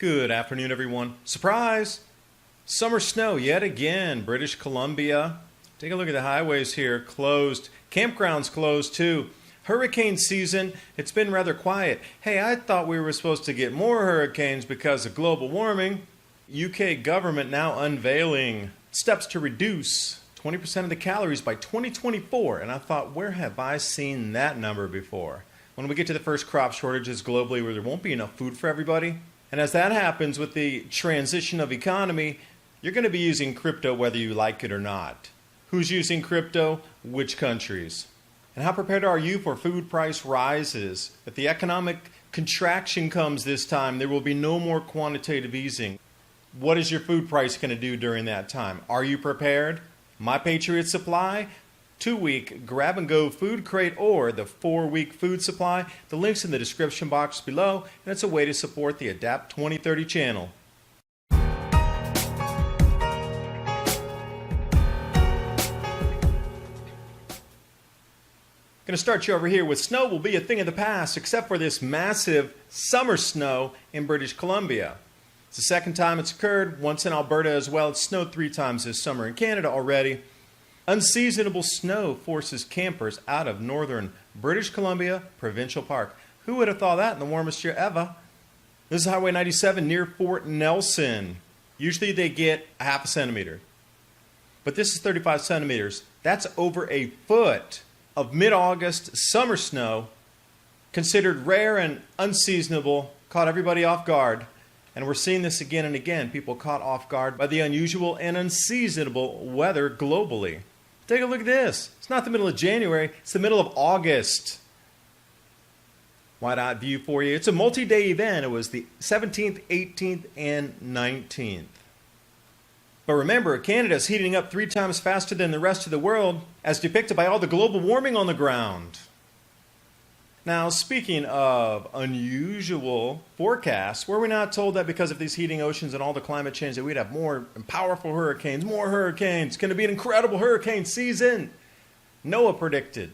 Good afternoon, everyone. Surprise! Summer snow yet again. British Columbia. Take a look at the highways here. Closed. Campgrounds closed too. Hurricane season. It's been rather quiet. Hey, I thought we were supposed to get more hurricanes because of global warming. UK government now unveiling steps to reduce 20% of the calories by 2024. And I thought, where have I seen that number before? When we get to the first crop shortages globally where there won't be enough food for everybody. And as that happens with the transition of economy, you're going to be using crypto whether you like it or not. Who's using crypto? Which countries? And how prepared are you for food price rises? If the economic contraction comes this time, there will be no more quantitative easing. What is your food price going to do during that time? Are you prepared? My Patriot Supply, 2-week grab-and-go food crate, or the 4-week food supply. The link's in the description box below, and it's a way to support the Adapt 2030 channel. Going to start you over here with snow will be a thing of the past, except for this massive summer snow in British Columbia. It's the second time it's occurred, once in Alberta as well. It's snowed 3 times this summer in Canada already. Unseasonable snow forces campers out of northern British Columbia Provincial Park. Who would have thought that in the warmest year ever? This is Highway 97 near Fort Nelson. Usually they get a half a centimeter. But this is 35 centimeters. That's over a foot of mid-August summer snow, considered rare and unseasonable, caught everybody off guard. And we're seeing this again and again. People caught off guard by the unusual and unseasonable weather globally. Take a look at this. It's not the middle of January. It's the middle of August. Wide-eyed view for you. It's a multi-day event. It was the 17th, 18th, and 19th. But remember, Canada is heating up 3 times faster than the rest of the world, as depicted by all the global warming on the ground. Now, speaking of unusual forecasts, were we not told that because of these heating oceans and all the climate change that we'd have more and powerful hurricanes, more hurricanes? It's going to be an incredible hurricane season. NOAA predicted.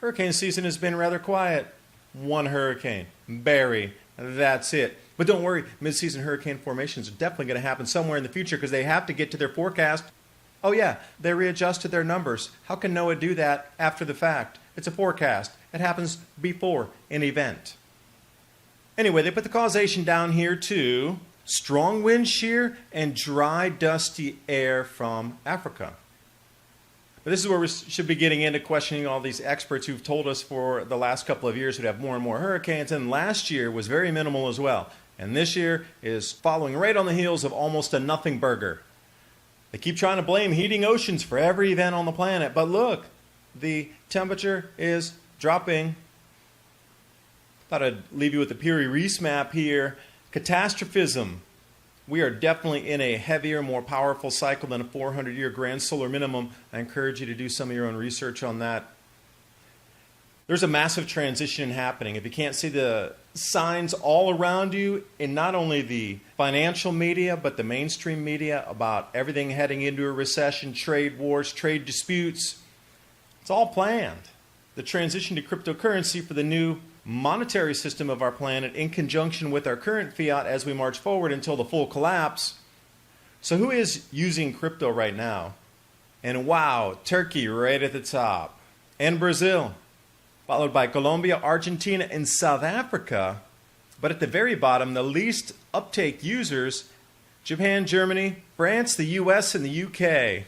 Hurricane season has been rather quiet. 1 hurricane. Barry. That's it. But don't worry, mid-season hurricane formations are definitely going to happen somewhere in the future because they have to get to their forecast. Oh yeah, they readjusted their numbers. How can NOAA do that after the fact? It's a forecast. It happens before an event. Anyway, they put the causation down here to strong wind shear and dry, dusty air from Africa. But this is where we should be getting into questioning all these experts who've told us for the last couple of years we'd have more and more hurricanes, and last year was very minimal as well. And this year is following right on the heels of almost a nothing burger. They keep trying to blame heating oceans for every event on the planet, but look, the temperature is dropping. Thought I'd leave you with the Peary-Reese map here. Catastrophism. We are definitely in a heavier, more powerful cycle than a 400-year grand solar minimum. I encourage you to do some of your own research on that. There's a massive transition happening. If you can't see the signs all around you in not only the financial media, but the mainstream media about everything heading into a recession, trade wars, trade disputes, it's all planned. The transition to cryptocurrency for the new monetary system of our planet in conjunction with our current fiat as we march forward until the full collapse. So who is using crypto right now? And wow, Turkey right at the top. And Brazil, followed by Colombia, Argentina, and South Africa. But at the very bottom, the least uptake users, Japan, Germany, France, the US, and the UK.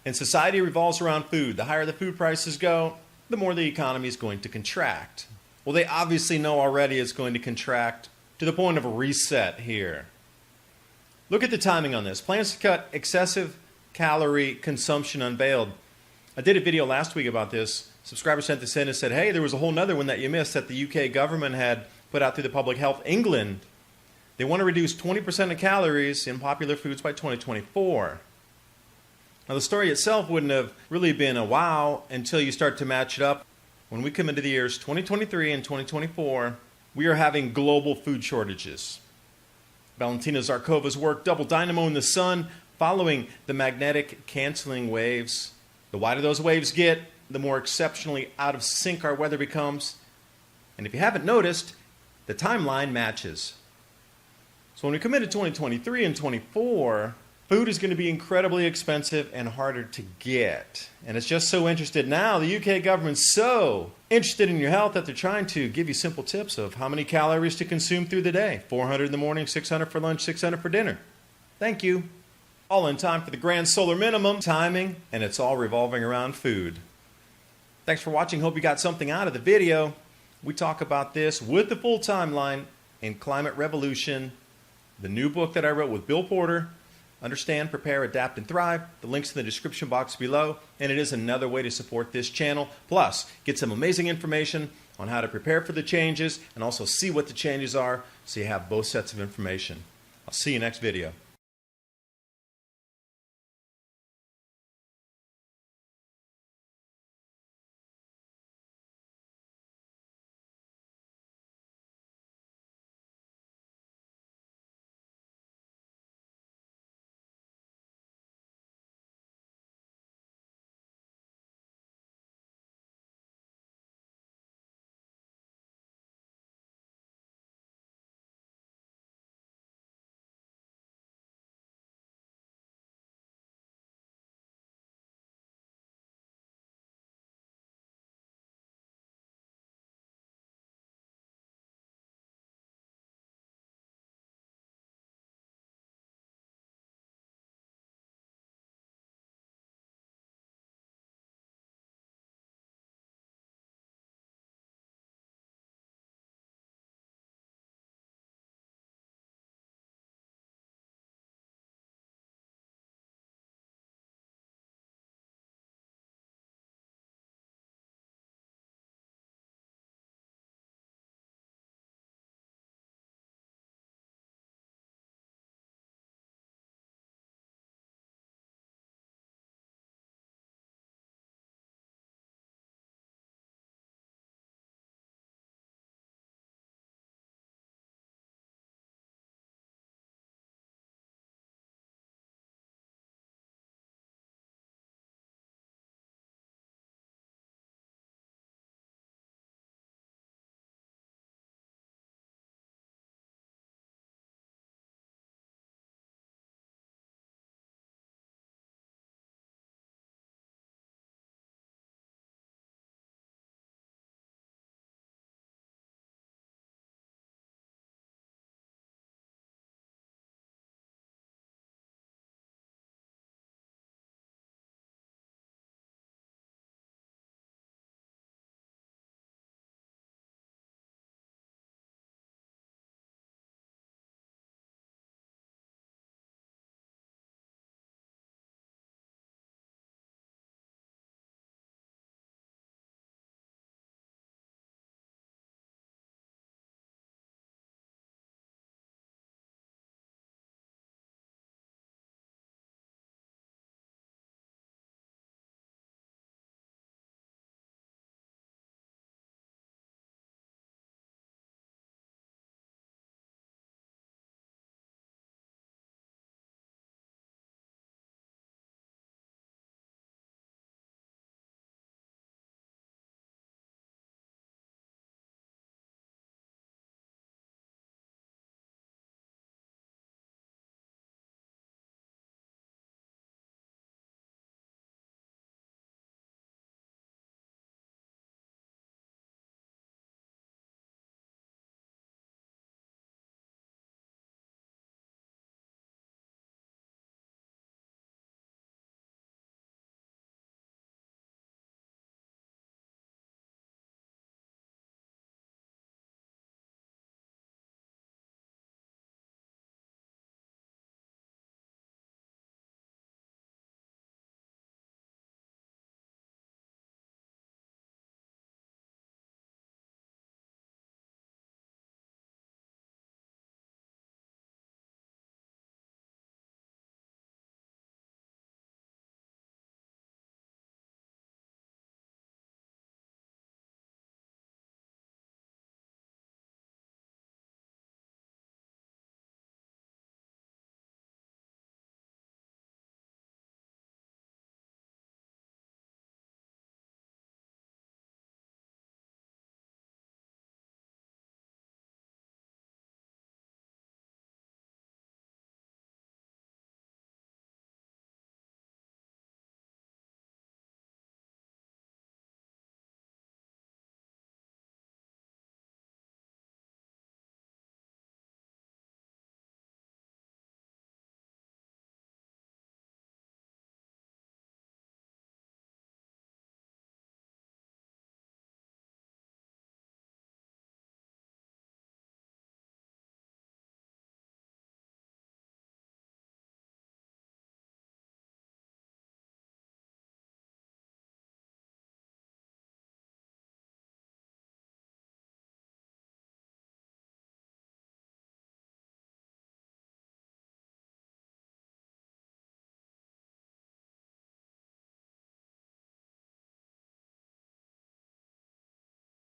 And society revolves around food. The higher the food prices go, the more the economy is going to contract. Well, they obviously know already it's going to contract to the point of a reset here. Look at the timing on this. Plans to cut excessive calorie consumption unveiled. I did a video last week about this. Subscriber sent this in and said, hey, there was a whole nother one that you missed that the UK government had put out through the Public Health England. They want to reduce 20% of calories in popular foods by 2024. Now, the story itself wouldn't have really been a wow until you start to match it up. When we come into the years 2023 and 2024, we are having global food shortages. Valentina Zarkova's work, Double Dynamo in the Sun, following the magnetic canceling waves. The wider those waves get, the more exceptionally out of sync our weather becomes. And if you haven't noticed, the timeline matches. So when we come into 2023 and 24, food is going to be incredibly expensive and harder to get. And it's just so interested now. The UK government's so interested in your health that they're trying to give you simple tips of how many calories to consume through the day. 400 in the morning, 600 for lunch, 600 for dinner. Thank you. All in time for the grand solar minimum timing, and it's all revolving around food. Thanks for watching. Hope you got something out of the video. We talk about this with the full timeline in Climate Revolution, the new book that I wrote with Bill Porter, Understand, Prepare, Adapt, and Thrive. The link's in the description box below, and it is another way to support this channel. Plus, get some amazing information on how to prepare for the changes and also see what the changes are so you have both sets of information. I'll see you next video.